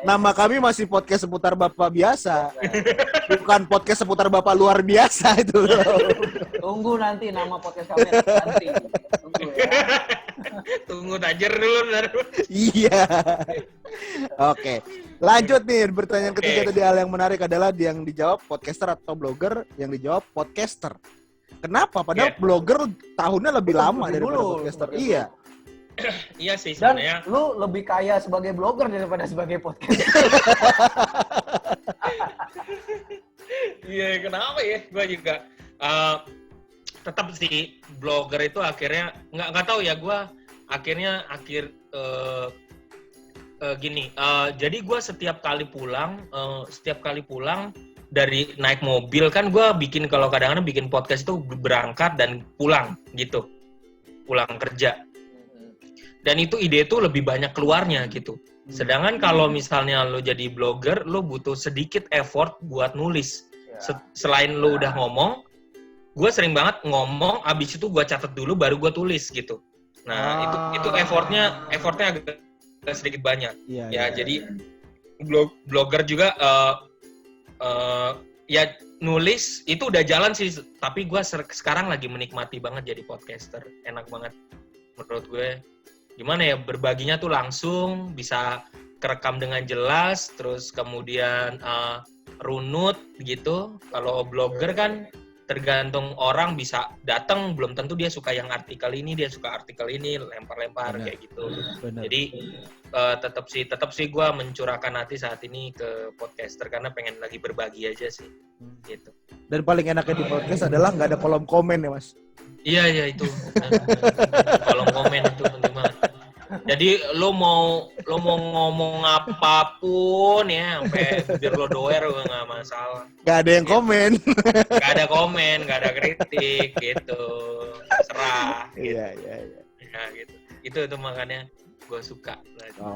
Nama kami masih podcast seputar Bapak biasa. Bukan podcast seputar Bapak luar biasa itu. Tunggu nanti nama podcast kami nanti. Tunggu ya. Tunggu tajer dulu. Iya. Oke. Lanjut nih, pertanyaan ketiga tadi hal yang menarik adalah yang dijawab podcaster atau blogger, yang dijawab podcaster. Kenapa? Padahal blogger tahunnya lebih lama daripada podcaster. Iya. Iya sih sebenarnya. Dan lu lebih kaya sebagai blogger daripada sebagai podcaster. Iya, kenapa ya? Gue juga tetap sih blogger itu akhirnya nggak tahu ya, gue akhirnya gini. Jadi gue setiap kali pulang dari naik mobil kan gue kalau kadang-kadang bikin podcast itu berangkat dan pulang gitu, pulang kerja. Dan itu ide itu lebih banyak keluarnya gitu. Sedangkan kalau misalnya lo jadi blogger, lo butuh sedikit effort buat nulis. Selain lo udah ngomong, gue sering banget ngomong, abis itu gue catat dulu, baru gue tulis gitu. Nah itu effortnya agak sedikit banyak. Jadi blogger juga ya nulis itu udah jalan sih, tapi gue sekarang lagi menikmati banget jadi podcaster, enak banget menurut gue. Gimana ya, berbaginya tuh langsung, bisa kerekam dengan jelas, terus kemudian runut gitu. Kalau blogger kan tergantung orang bisa datang, belum tentu dia suka yang artikel ini, dia suka artikel ini, lempar-lempar kayak gitu. Bener. Jadi tetap sih gue mencurahkan hati saat ini ke podcaster karena pengen lagi berbagi aja sih, gitu. Dan paling enaknya di podcast adalah nggak ada kolom komen ya Mas. Iya itu. Kolom komen itu penting banget. Jadi lo mau ngomong apapun ya, sampai bibir lo doer juga nggak masalah. Nggak ada yang komen. Nggak ada komen, nggak ada kritik gitu. Serah. Gitu. Iya. Ya, gitu. Itu makanya gue suka.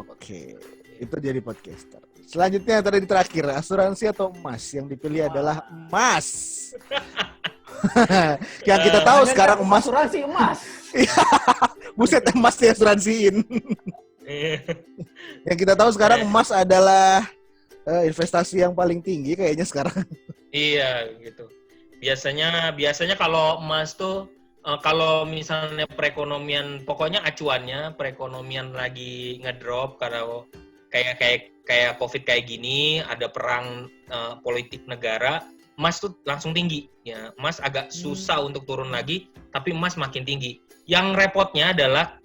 Oke. Itu jadi podcaster. Selanjutnya tadi terakhir, asuransi atau emas? Yang dipilih adalah emas. Yang kita tahu sekarang emas. Asuransi emas. Buset, emas diasuransiin. Yang kita tahu sekarang emas adalah investasi yang paling tinggi kayaknya sekarang. Iya gitu. Biasanya kalau emas tuh kalau misalnya perekonomian, pokoknya acuannya perekonomian lagi ngedrop karena kayak COVID kayak gini, ada perang politik negara, emas tuh langsung tinggi. Ya, emas agak susah untuk turun lagi, tapi emas makin tinggi. Yang repotnya adalah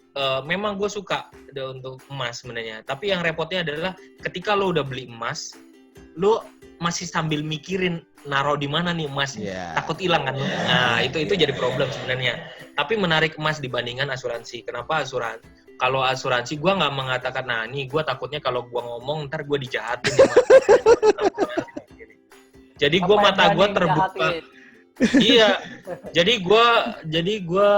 memang gue suka untuk emas sebenarnya, tapi yang repotnya adalah ketika lo udah beli emas, lo masih sambil mikirin naruh di mana nih emas, takut hilang kan. Nah itu jadi problem sebenarnya. Tapi menarik emas dibandingkan asuransi. Kenapa asuransi? Kalau asuransi gue nggak mengatakan, nah ini gue takutnya kalau gue ngomong ntar gue dijahatin. Jadi gue mata gue terbuka. Iya. Jadi gue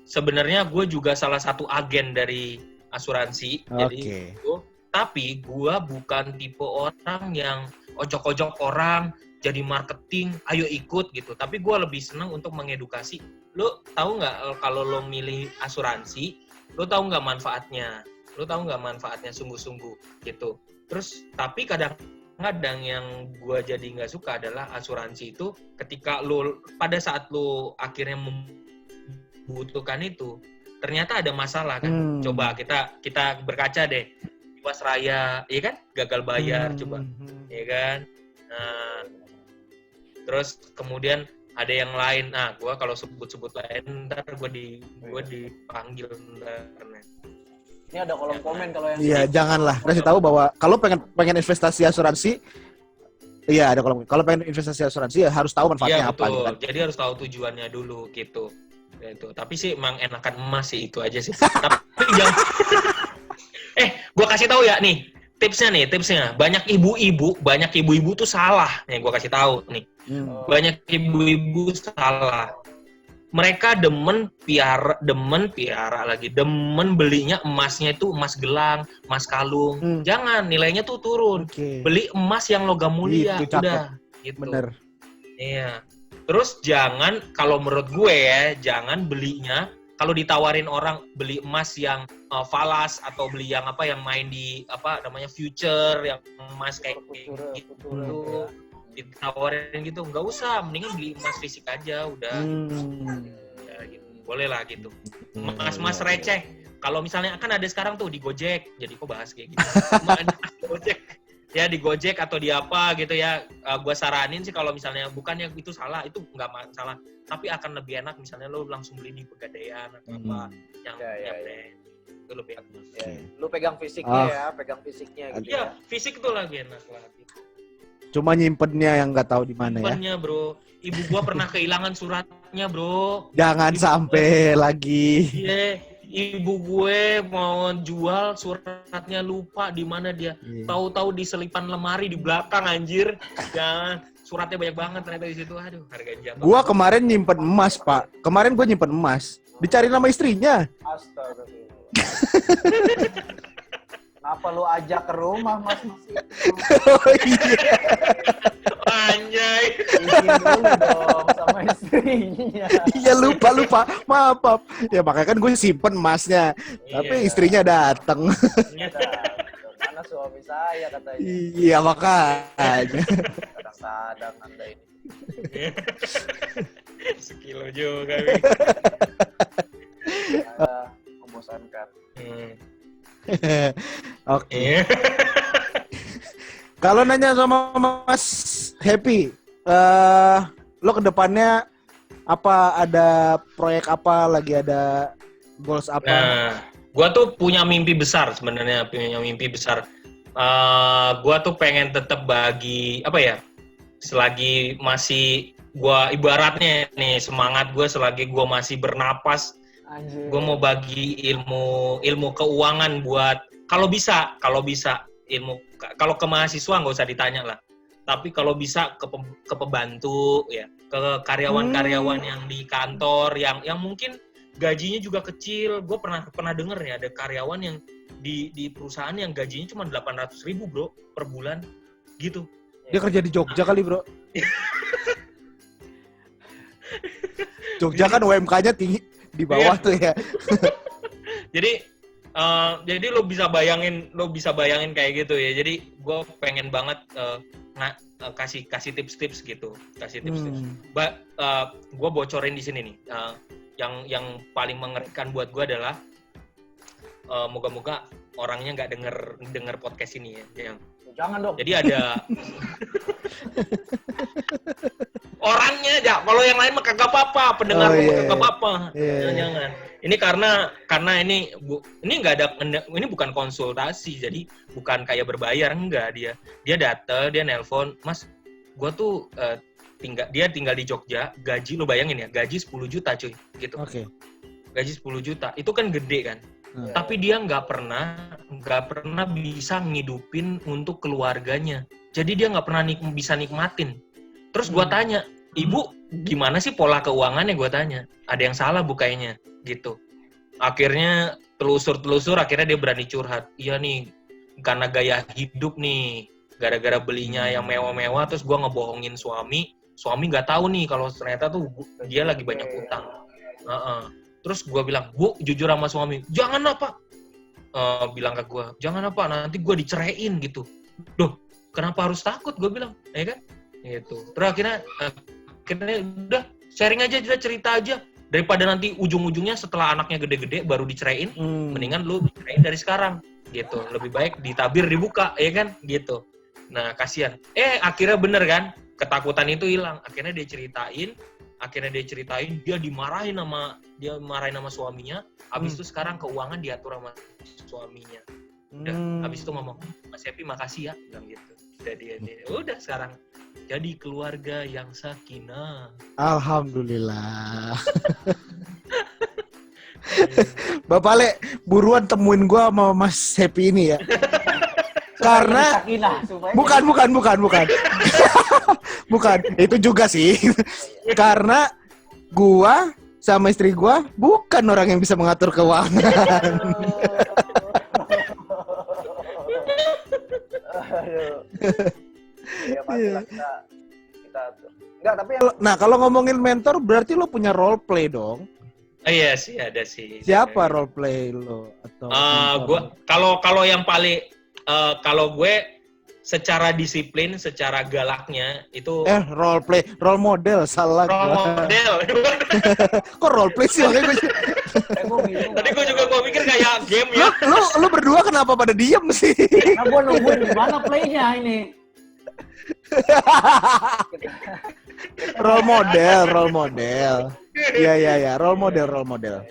sebenarnya gue juga salah satu agen dari asuransi. Jadi tapi gue bukan tipe orang yang ojok-ojok orang jadi marketing, ayo ikut gitu. Tapi gue lebih senang untuk mengedukasi. Lo tahu nggak kalau lo milih asuransi, lo tahu nggak manfaatnya? Lo tahu nggak manfaatnya sungguh-sungguh gitu. Terus tapi kadang yang gue jadi nggak suka adalah asuransi itu ketika lo pada saat lo akhirnya membutuhkan itu ternyata ada masalah kan. Coba kita berkaca deh, Jiwasraya, iya kan, gagal bayar, coba, iya kan. Nah, terus kemudian ada yang lain. Nah, gue kalau sebut lain ntar gue dipanggil ntar. Ini ada kolom komen kalau yang. Iya, janganlah. Kasih tahu bahwa kalau pengen investasi asuransi, iya ada kolom. Kalau pengen investasi asuransi ya harus tahu manfaatnya apa gitu kan. Jadi harus tahu tujuannya dulu gitu. Itu. Tapi sih emang enakan emas sih, itu aja sih. Tapi jangan. Gue kasih tahu ya nih tipsnya. Banyak ibu-ibu tuh salah. Nih gue kasih tahu nih. Banyak ibu-ibu salah. Mereka demen belinya emasnya itu emas gelang, emas kalung. Jangan, nilainya tuh turun. Beli emas yang logam mulia, udah. Gitu. Bener. Iya. Terus jangan, kalau menurut gue ya, jangan belinya kalau ditawarin orang beli emas yang falas atau beli yang yang main di future, yang emas kayak gitu. Ditawarin gitu, nggak usah, mendingan beli emas fisik aja udah. Ya gitu, boleh lah gitu. Emas receh, kalau misalnya kan ada sekarang tuh di Gojek, jadi kok bahas kayak gitu. Gojek ya, di Gojek atau di apa gitu ya, gue saranin sih kalau misalnya bukannya itu salah, itu nggak masalah, tapi akan lebih enak misalnya lo langsung beli di Pegadaian atau apa yang itu lebih enak. Lu pegang fisiknya pegang fisiknya gitu. Iya, fisik tuh lagi enak lah. Cuma nyimpennya yang nggak tahu di mana ya. Nyimpennya, bro. Ibu gua pernah kehilangan suratnya, bro. Jangan sampai lagi. Iya, ibu gue mau jual suratnya, lupa di mana dia. Tahu-tahu di selipan lemari di belakang, anjir. Jangan. Suratnya banyak banget ternyata di situ. Aduh, harga jatuh. Gua kemarin nyimpen emas, Pak. Kemarin gua nyimpen emas. Dicari nama istrinya. Astagfirullah. Kenapa lu ajak ke rumah, Mas? Oh iya. Anjay. Izin dulu dong sama istrinya. Iya, lupa. Maaf. Ya makanya kan gue simpen emasnya. Tapi istrinya datang. Karena anak suami saya katanya. Iya makanya. Kadang-kadang Anda ini. Sekilo juga. Membosankan. Oke. Kalau nanya sama Mas Happy, lo kedepannya apa, ada proyek apa, lagi ada goals apa? Nah, gua tuh punya mimpi besar sebenarnya, Gua tuh pengen tetap bagi apa ya? Selagi masih gua ibaratnya nih semangat gua selagi gua masih bernapas, gua mau bagi ilmu keuangan buat kalau bisa ilmu kalau ke mahasiswa nggak usah ditanya lah. Tapi kalau bisa ke pembantu ya, ke karyawan-karyawan yang di kantor yang mungkin gajinya juga kecil. Gue pernah denger ya ada karyawan yang di perusahaan yang gajinya cuma 800.000 bro per bulan gitu. Dia kerja di Jogja kali bro. Jogja kan UMK-nya tinggi di bawah tuh ya. Jadi lo bisa bayangin kayak gitu ya. Jadi gue pengen banget kasih tips-tips gitu, gue bocorin di sini nih. Yang paling mengerikan buat gue adalah moga-moga orangnya nggak denger podcast ini ya. Jangan dong. Jadi ada orangnya aja. Kalau yang lain mah kagak apa-apa, pendengar kagak apa-apa. Jangan. Ini karena ini nggak ada, ini bukan konsultasi, jadi bukan kayak berbayar, enggak. Dia datang, dia nelpon, Mas, gua tuh tinggal di Jogja, gaji lo bayangin ya, gaji 10 juta cuy, gitu. Oke. Gaji 10 juta, itu kan gede kan. Tapi dia nggak pernah bisa ngidupin untuk keluarganya. Jadi dia nggak pernah bisa nikmatin. Terus gua tanya, Ibu, gimana sih pola keuangannya? Gua tanya. Ada yang salah bu kayaknya, gitu. Akhirnya telusur, akhirnya dia berani curhat. Iya nih, karena gaya hidup nih, gara-gara belinya yang mewah-mewah, terus gua ngebohongin suami nggak tahu nih kalau ternyata tuh dia lagi banyak utang. Terus gue bilang, Bu, jujur sama suami, jangan apa? Bilang ke gue, jangan apa, nanti gue diceraiin gitu. Duh, kenapa harus takut? Gue bilang, ya kan? Gitu. Terus akhirnya udah sharing aja, cerita aja. Daripada nanti ujung-ujungnya setelah anaknya gede-gede baru diceraiin, mendingan lu diceraiin dari sekarang. Gitu. Lebih baik ditabir dibuka, ya kan? Gitu. Nah, kasihan. Akhirnya bener kan? Ketakutan itu hilang. Akhirnya dia ceritain, dia dimarahin sama suaminya. Abis itu sekarang keuangan diatur sama suaminya. Udah, abis itu ngomong, Mas Happy makasih ya, bilang gitu. Udah sekarang jadi keluarga yang sakinah. Alhamdulillah. Bapak Le, buruan temuin gua sama Mas Happy ini ya. Karena bukan. Bukan, itu juga sih. Karena gua sama istri gua bukan orang yang bisa mengatur keuangan. Ya pastilah kita atur. Enggak, tapi Nah, kalau ngomongin mentor berarti lo punya role play dong. Iya sih, ada sih. Siapa role play lo atau gua kalau yang paling kalau gue secara disiplin, secara galaknya itu role model salah. Role model. Kok role play sih? Tadi gue juga mikir kayak game ya. Lu berdua kenapa pada diem sih? Nah, gue nungguin gimana playnya ini. Role model. Iya, role model.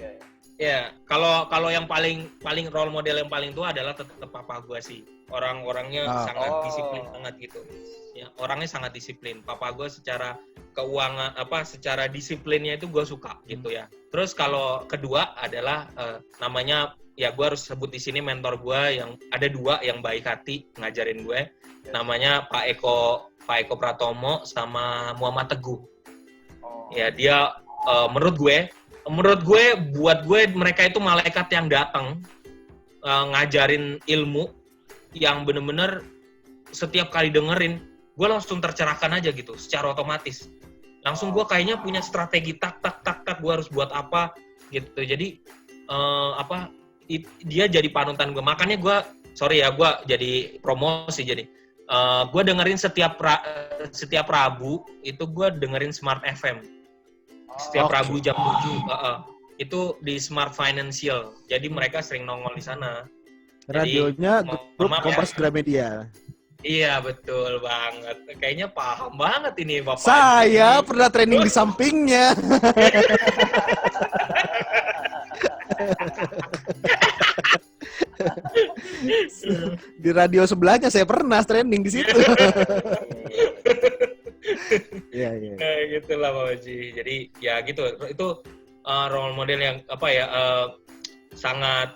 Ya, kalau yang paling role model yang paling tua adalah tetap papa gue sih. Orang-orangnya sangat disiplin banget gitu. Ya, orangnya sangat disiplin. Papa gue secara keuangan secara disiplinnya itu gue suka gitu ya. Terus kalau kedua adalah namanya, ya gue harus sebut di sini mentor gue yang ada dua yang baik hati ngajarin gue. Namanya Pak Eko Pratomo sama Muhammad Teguh. Ya, dia menurut gue buat gue mereka itu malaikat yang datang ngajarin ilmu yang bener-bener setiap kali dengerin gue langsung tercerahkan aja gitu secara otomatis. Langsung gue kayaknya punya strategi tak gue harus buat apa gitu. Jadi dia jadi panutan gue. Makanya gue sorry ya, gue jadi promosi jadi. Gue dengerin setiap Rabu itu gue dengerin Smart FM. Setiap Rabu jam 7. Itu di Smart Financial. Jadi mereka sering nongol di sana. Radionya Jadi, grup maaf Kompas ya. Gramedia. Iya, betul banget. Kayaknya paham banget ini Bapak. Saya ini. pernah training di sampingnya. Di radio sebelahnya saya pernah training di situ. Iya, iya. Gitulah Pak Haji. Jadi ya gitu. Itu role model yang sangat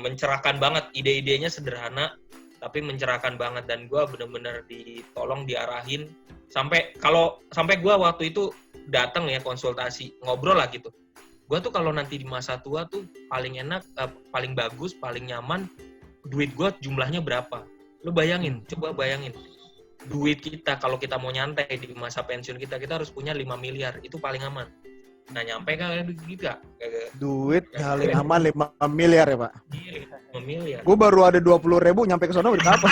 mencerahkan banget. Ide-idenya sederhana tapi mencerahkan banget, dan gue benar-benar ditolong diarahin sampai gue waktu itu datang ya konsultasi ngobrol lah gitu. Gue tuh kalau nanti di masa tua tuh paling enak, paling bagus, paling nyaman, duit gue jumlahnya berapa? Lu bayangin, coba bayangin. Duit kita kalau kita mau nyantai di masa pensiun kita harus punya 5 miliar, itu paling aman. Nah, nyampe kan gitu gak? Duit paling aman 5 miliar ya, Pak? Iya, 5 miliar. Gue baru ada 20.000 nyampe ke sana udah kapan?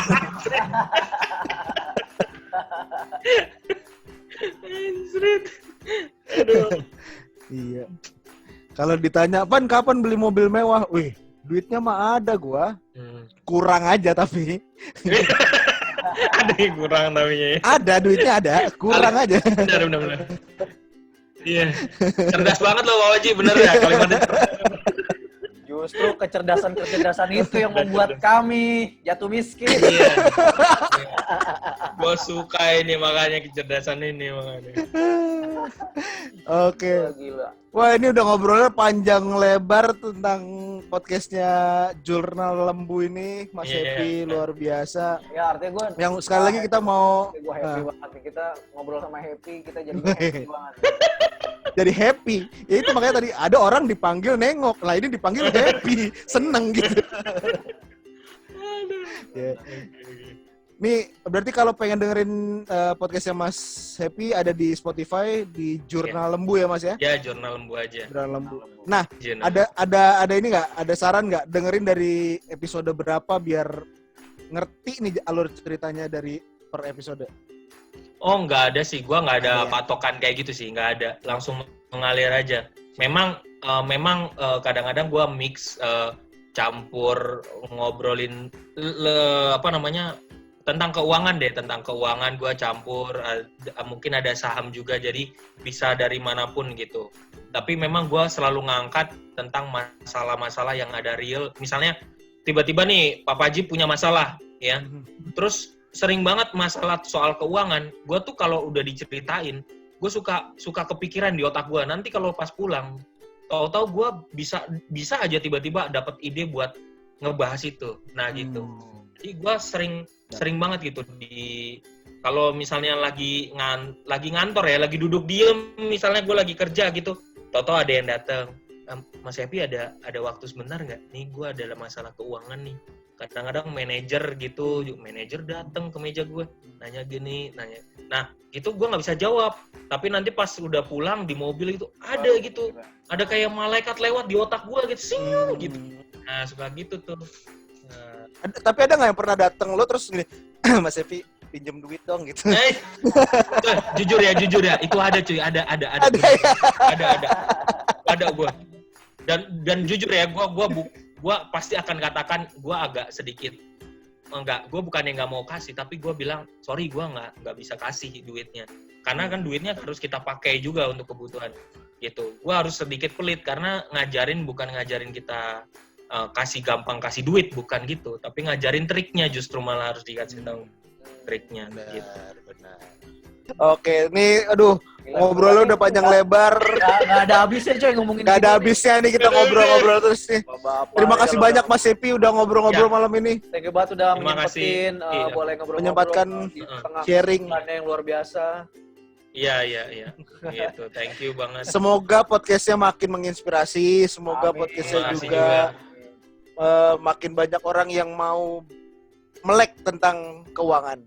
Aduh. Iya. Kalau ditanya, Pan kapan beli mobil mewah? Wih, duitnya mah ada gua. Kurang aja tapi. Ada yang kurang namanya ya. Ada, duitnya ada, kurang aja. Benar. Iya. Cerdas banget loh Pak Haji, bener ya kalimatnya. Justru kecerdasan itu yang membuat kami jatuh miskin. Iya. Gue suka ini makanya kecerdasan ini makanya. Oke. Gila. Wah, ini udah ngobrolnya panjang lebar tentang podcastnya Jurnal Lembu ini, Mas Happy, luar biasa. Ya artinya gue. Yang sekali lagi kita mau. Gue happy banget nih. Kita ngobrol sama Happy, kita jadi happy banget. Jadi happy. Ya itu makanya tadi ada orang dipanggil nengok, lah ini dipanggil happy, seneng gitu. Ya. Nih, berarti kalau pengen dengerin podcastnya Mas Happy ada di Spotify, di Jurnal Lembu ya Mas ya? Ya, Jurnal Lembu aja. Jurnal Lembu. Nah, Jurnal. ada ini nggak? Ada saran nggak? Dengerin dari episode berapa biar ngerti nih alur ceritanya dari per episode? Oh, nggak ada sih. Gua nggak ada Ya? patokan kayak gitu sih. Nggak ada. Langsung mengalir aja. Memang kadang-kadang gua mix campur ngobrolin tentang keuangan gue campur, mungkin ada saham juga, jadi bisa dari manapun gitu. Tapi memang gue selalu ngangkat tentang masalah-masalah yang ada real. Misalnya tiba-tiba nih Pak Haji punya masalah ya, terus sering banget masalah soal keuangan. Gue tuh kalau udah diceritain, gue suka kepikiran di otak gue. Nanti kalau pas pulang, tahu-tahu gue bisa aja tiba-tiba dapat ide buat ngebahas itu. Nah gitu. Jadi gue sering banget gitu kalau misalnya lagi ngantor ya, lagi duduk diem, misalnya gue lagi kerja gitu, tahu-tahu ada yang datang, Mas Happy ada waktu sebentar nggak? Nih gue ada masalah keuangan nih. Kadang-kadang manajer datang ke meja gue, nanya. Nah itu gue nggak bisa jawab, tapi nanti pas udah pulang di mobil itu ada gitu, ada kayak malaikat lewat di otak gue gitu, gitu. Nah suka gitu tuh. Tapi ada nggak yang pernah datang lo terus gini, Mas Happy pinjem duit dong gitu? Jujur ya, itu ada cuy, ada gue. Dan jujur ya, gue pasti akan katakan gue agak sedikit gue bukannya nggak mau kasih, tapi gue bilang sorry gue nggak bisa kasih duitnya, karena kan duitnya harus kita pakai juga untuk kebutuhan gitu. Gue harus sedikit pelit karena bukan ngajarin kita gampang kasih duit, bukan gitu, tapi ngajarin triknya, justru malah harus dikasih tahu triknya. Benar. Oke, nih aduh, ngobrolnya udah panjang lebar. Nggak ada habisnya coy ngomongin. Nggak ada habisnya nih kita ngobrol-ngobrol terus nih. Terima kasih banyak Mas Happy udah ngobrol-ngobrol malam ini. Thank you banget udah menyempatkan boleh ngobrol-ngobrol menyempatkan di tengah sharing yang luar biasa. Iya. Gitu. Thank you banget. Semoga podcastnya makin menginspirasi. Semoga podcastnya juga makin banyak orang yang mau melek tentang keuangan.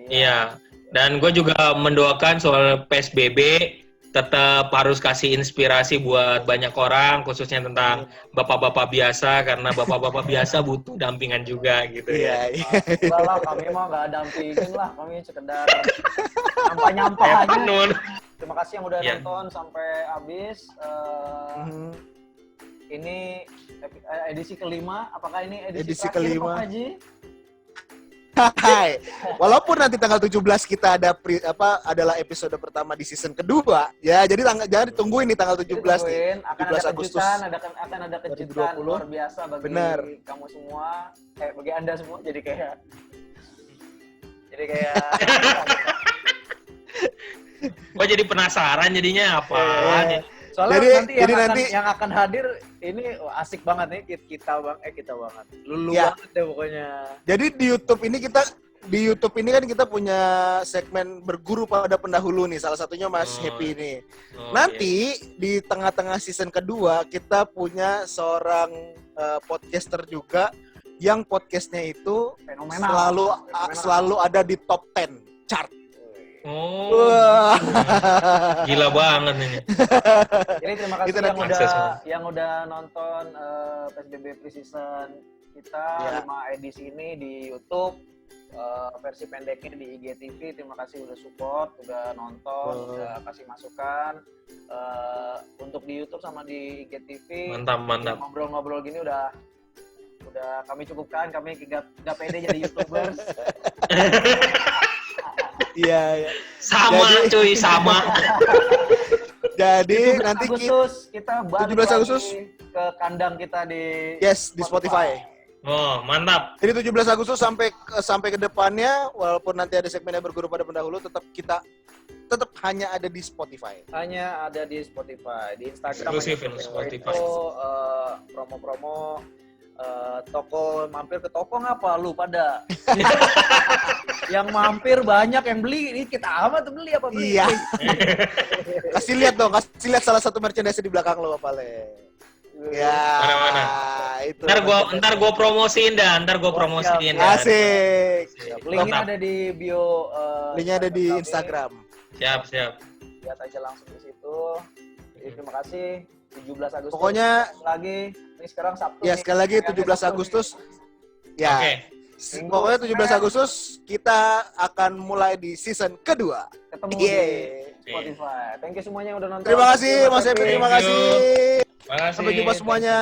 Iya. Dan gue juga mendoakan soal PSBB tetap harus kasih inspirasi buat banyak orang, khususnya tentang bapak-bapak biasa, karena bapak-bapak biasa butuh dampingan juga gitu ya. Iya. Enggak lah, kami mah nggak dampingin lah, kami sekedar nyampah-nyampah aja. Terima kasih yang udah nonton sampai habis. Ini edisi kelima. Apakah ini edisi kelima? Pak Haji? Hai. Walaupun nanti tanggal 17 kita ada adalah episode pertama di season kedua, ya. Jadi jangan ditungguin nih tanggal 17 nih. Akan 17 ada Agustus. akan ada kejutan 2020. luar biasa bagi Bener. kamu semua, bagi Anda semua. Jadi kayak Gua jadi penasaran jadinya apa. Soalnya Jadi nanti yang akan hadir ini asik banget nih kita banget. Lulu Ya. banget deh pokoknya. Jadi di YouTube ini kan kita punya segmen berguru pada pendahulu nih, salah satunya Mas Happy nih. Nanti di tengah-tengah season kedua kita punya seorang podcaster juga yang podcastnya itu Fenomenal. selalu ada di top 10 chart. Oh, Wah. gila banget ini. Jadi terima kasih Kita yang udah nonton PSBB Pre-Season kita 5 edisi ini di YouTube, versi pendeknya di IGTV. Terima kasih udah support, udah nonton, udah kasih masukan. Untuk di YouTube sama di IGTV, Mantap. ngobrol-ngobrol gini udah kami cukupkan. Kami gak pede jadi YouTubers. Iya. Sama. Jadi 17 nanti Agustus kita balik 17 Agustus lagi ke kandang kita di Spotify. Oh, mantap. Jadi 17 Agustus sampai ke depannya, walaupun nanti ada segmennya berguru pada pendahulu, tetap hanya ada di Spotify. Hanya ada di Spotify, di Instagram. Eksklusif di Spotify. Itu promo-promo toko, mampir ke toko ngapa lu pada? Yang mampir banyak, yang beli dikit amat, beli apa beli? Iya. Kasih lihat salah satu merchandise di belakang lo apa le. Ya. Mana? Itu. Ntar gua promosiin dah, promosiin. Asik. Linknya ada di bio. Linknya ada di Instagram. Siap. Lihat aja langsung di situ. Jadi terima kasih. 17 Agustus. Pokoknya lagi. Ini sekarang Sabtu. Ya sekali lagi 17 Agustus. Ya. Oke. Pokoknya 17 Agustus kita akan mulai di season kedua. Ketemu di Spotify. Thank you semuanya yang udah nonton. Terima kasih Mas Epi, terima kasih. Sampai jumpa semuanya.